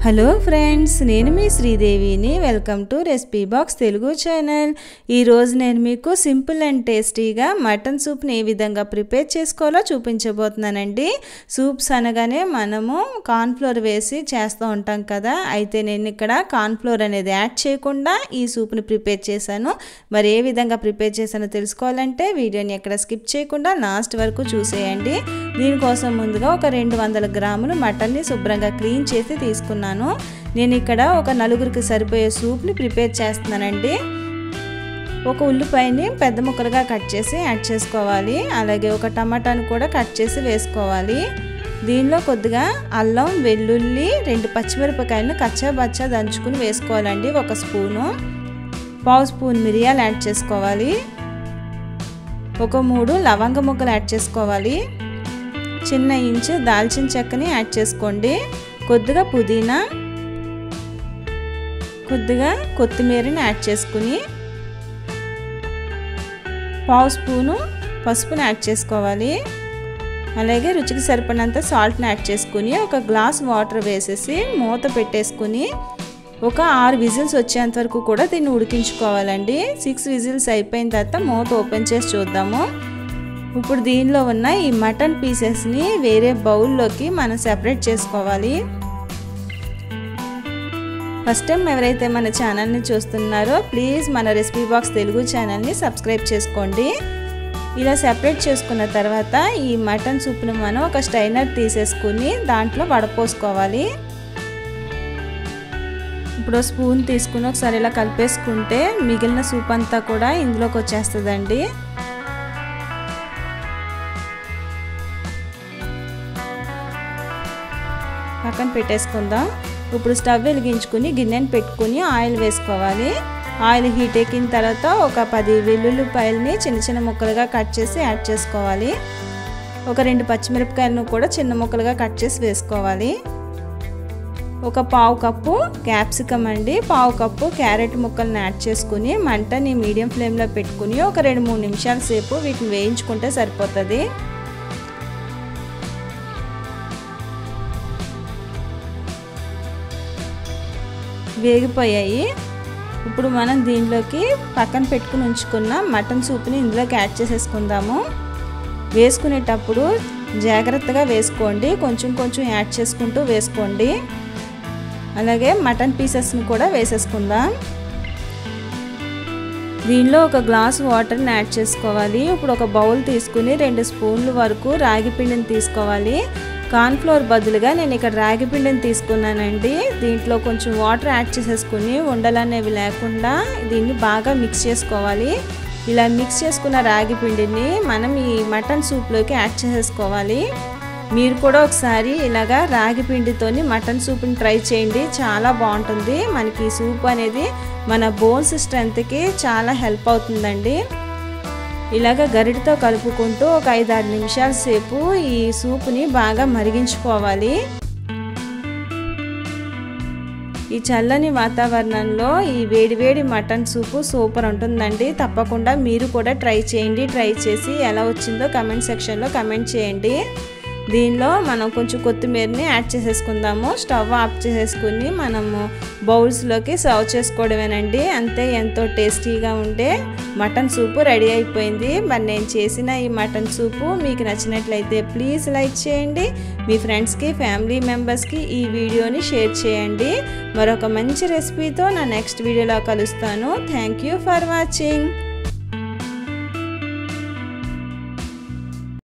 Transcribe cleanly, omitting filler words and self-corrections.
Hello friends, నేను మీ శ్రీదేవిని. Welcome to recipe box Telugu channel. ఈరోజు నేను మీకు సింపుల్ అండ్ టేస్టీగా మటన్ సూప్ని ఏ విధంగా ప్రిపేర్ చేసుకోవాలో చూపించబోతున్నానండి. సూప్స్ అనగానే మనము కార్న్ఫ్లోర్ వేసి చేస్తూ ఉంటాం కదా, అయితే నేను ఇక్కడ కార్న్ఫ్లోర్ అనేది యాడ్ చేయకుండా ఈ సూప్ని ప్రిపేర్ చేశాను. మరి ఏ విధంగా ప్రిపేర్ చేశానో తెలుసుకోవాలంటే వీడియోని ఎక్కడ స్కిప్ చేయకుండా లాస్ట్ వరకు చూసేయండి. దీనికోసం ముందుగా ఒక 200 గ్రాములు మటన్ని శుభ్రంగా క్లీన్ చేసి తీసుకున్నాను. నేను ఇక్కడ ఒక నలుగురికి సరిపోయే సూప్ని ప్రిపేర్ చేస్తున్నానండి. ఒక ఉల్లిపాయని పెద్ద ముక్కలుగా కట్ చేసి యాడ్ చేసుకోవాలి. అలాగే ఒక టమాటాను కూడా కట్ చేసి వేసుకోవాలి. దీనిలో కొద్దిగా అల్లం, వెల్లుల్లి, 2 పచ్చిమిరపకాయలను కచ్చాబచ్చా దంచుకుని వేసుకోవాలండి. 1 స్పూను, 1/2 స్పూన్ మిరియాలు యాడ్ చేసుకోవాలి. ఒక 3 లవంగ ముక్కలు యాడ్ చేసుకోవాలి. చిన్న ఇంచు దాల్చిన చెక్కని యాడ్ చేసుకోండి. కొద్దిగా పుదీనా, కొద్దిగా కొత్తిమీరని యాడ్ చేసుకుని 1/2 స్పూను పసుపుని యాడ్ చేసుకోవాలి. అలాగే రుచికి సరిపడినంత సాల్ట్ని యాడ్ చేసుకుని ఒక గ్లాస్ వాటర్ వేసేసి మూత పెట్టేసుకుని ఒక 6 విజిల్స్ వచ్చేంత వరకు కూడా దీన్ని ఉడికించుకోవాలండి. 6 విజిల్స్ అయిపోయిన తర్వాత మూత ఓపెన్ చేసి చూద్దాము. ఇప్పుడు దీనిలో ఉన్న ఈ మటన్ పీసెస్ని వేరే బౌల్లోకి మనం సెపరేట్ చేసుకోవాలి. ఫస్ట్ టైం ఎవరైతే మన ఛానల్ని చూస్తున్నారో ప్లీజ్ మన రెసిపీ బాక్స్ తెలుగు ఛానల్ని సబ్స్క్రైబ్ చేసుకోండి. ఇలా సెపరేట్ చేసుకున్న తర్వాత ఈ మటన్ సూప్ని మనం ఒక స్ట్రైనర్ తీసేసుకుని దాంట్లో వడపోసుకోవాలి. ఇప్పుడు స్పూన్ తీసుకుని ఒకసారి ఇలా కలిపేసుకుంటే మిగిలిన సూప్ అంతా కూడా ఇందులోకి వచ్చేస్తుందండి. పక్కన పెట్టేసుకుందాం. ఇప్పుడు స్టవ్ వెలిగించుకుని గిన్నెని పెట్టుకుని ఆయిల్ వేసుకోవాలి. ఆయిల్ హీట్ ఎక్కిన తర్వాత ఒక 10 వెల్లుల్లిపాయలని చిన్న చిన్న ముక్కలుగా కట్ చేసి యాడ్ చేసుకోవాలి. ఒక 2 పచ్చిమిరపకాయలను కూడా చిన్న ముక్కలుగా కట్ చేసి వేసుకోవాలి. ఒక 1/2 కప్పు క్యాప్సికమ్ అండి, 1/2 కప్పు క్యారెట్ ముక్కలను యాడ్ చేసుకుని మంటని మీడియం ఫ్లేమ్లో పెట్టుకుని ఒక 2-3 నిమిషాల సేపు వీటిని వేయించుకుంటే సరిపోతుంది. వేగిపోయాయి. ఇప్పుడు మనం దీనిలోకి పక్కన పెట్టుకుని ఉంచుకున్న మటన్ సూప్ని ఇందులోకి యాడ్ చేసేసుకుందాము. వేసుకునేటప్పుడు జాగ్రత్తగా వేసుకోండి, కొంచెం కొంచెం యాడ్ చేసుకుంటూ వేసుకోండి. అలాగే మటన్ పీసెస్ని కూడా వేసేసుకుందాం. దీనిలో ఒక గ్లాస్ వాటర్ని యాడ్ చేసుకోవాలి. ఇప్పుడు ఒక బౌల్ తీసుకుని 2 స్పూన్ల వరకు రాగి పిండిని తీసుకోవాలి. కార్న్ఫ్లోర్ బదులుగా నేను ఇక్కడ రాగి పిండిని తీసుకున్నానండి. దీంట్లో కొంచెం వాటర్ యాడ్ చేసేసుకుని ఉండలు అనేవి లేకుండా దీన్ని బాగా మిక్స్ చేసుకోవాలి. ఇలా మిక్స్ చేసుకున్న రాగి పిండిని మనం ఈ మటన్ సూప్లోకి యాడ్ చేసేసుకోవాలి. మీరు కూడా ఒకసారి ఇలాగా రాగి పిండితోని మటన్ సూప్ని ట్రై చేయండి, చాలా బాగుంటుంది. మనకి ఈ సూప్ అనేది మన బోన్స్ స్ట్రెంత్కి చాలా హెల్ప్ అవుతుందండి. ఇలాగ గరిటతో కలుపుకుంటూ ఒక 5-6 నిమిషాల సేపు ఈ సూప్ని బాగా మరిగించుకోవాలి. ఈ చల్లని వాతావరణంలో ఈ వేడివేడి మటన్ సూపు సూపర్ ఉంటుందండి. తప్పకుండా మీరు కూడా ట్రై చేయండి. ట్రై చేసి ఎలా వచ్చిందో కమెంట్ సెక్షన్లో కమెంట్ చేయండి. దీనిలో మనం కొంచెం కొత్తిమీరని యాడ్ చేసేసుకుందాము. స్టవ్ ఆఫ్ చేసేసుకుని మనము బౌల్స్లోకి సర్వ్ చేసుకోవడమేనండి. అంతే, ఎంతో టేస్టీగా ఉండే మటన్ సూపు రెడీ అయిపోయింది. మరి నేను చేసిన ఈ మటన్ సూపు మీకు నచ్చినట్లయితే ప్లీజ్ లైక్ చేయండి. మీ ఫ్రెండ్స్కి, ఫ్యామిలీ మెంబర్స్కి ఈ వీడియోని షేర్ చేయండి. మరొక మంచి రెసిపీతో నా నెక్స్ట్ వీడియోలో కలుస్తాను. Thank you for watching.